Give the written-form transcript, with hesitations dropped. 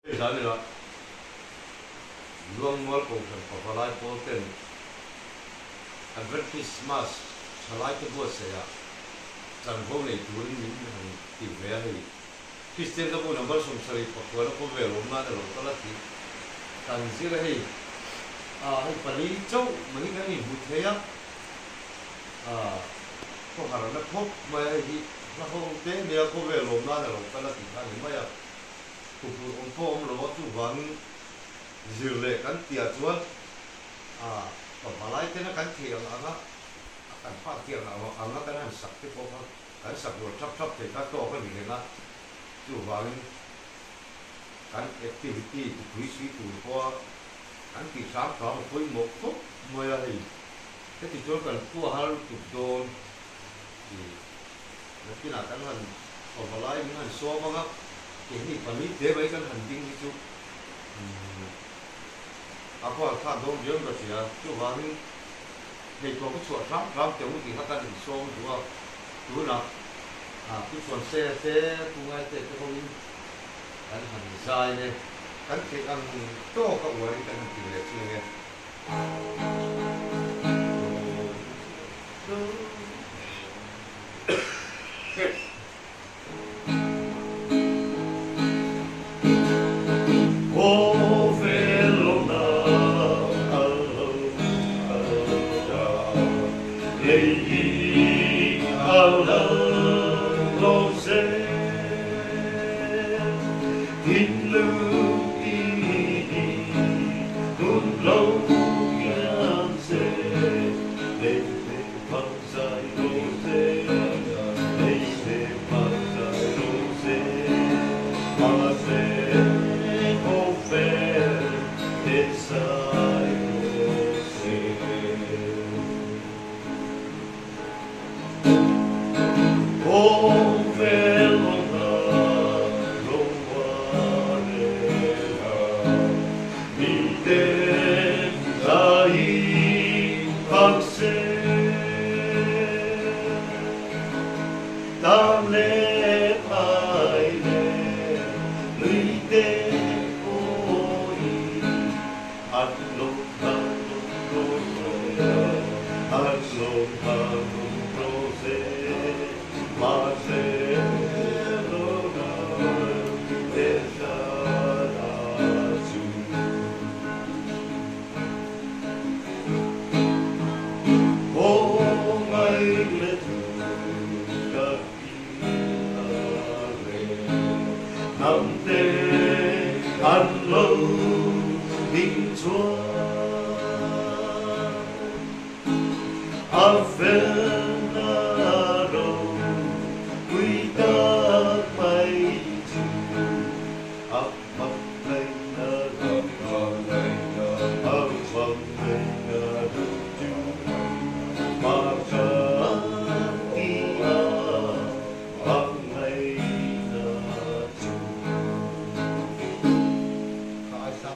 Đó nữa luang mual ko kan papalai polten advertisement chalai ke buat saya chẳng có này tuấn những hàng tìm về hay Christian đó cũng nằm sum sari pakwa đó có về lom na đó có là gì càng gì là hay hay pali châu mấy cái này bút thế á có khả năng nó thốt mà hay nó không thế nếu có về lom na đó có là gì cái này mà cục ông phong là chú văn dìu lệ cắn tiệt chuột còn mà lại thế nó cắn thiệt là nó cắn phát thiệt là nó cắn hàng sặc cái phong cắn sặc rồi chắp thì các to cái gì đó chú văn cắn activity từ quý sĩ từ qua cắn kỳ sáng có một khối một phút mới là gì thế thì chú cần cua hai chục đồn thì cái nào cắn hàng còn mà lại những hàng số mà ini kami dia baikkan hunting itu. Aku akan dong dia bersia. Cuba ni, hei kau kecuali ram tiang mungkin akan disong dua, dua nak. Kecuali saya pungai saya tu kau ini kan hanzai ni, kan kita tu kau wari kan tidak sini. I fell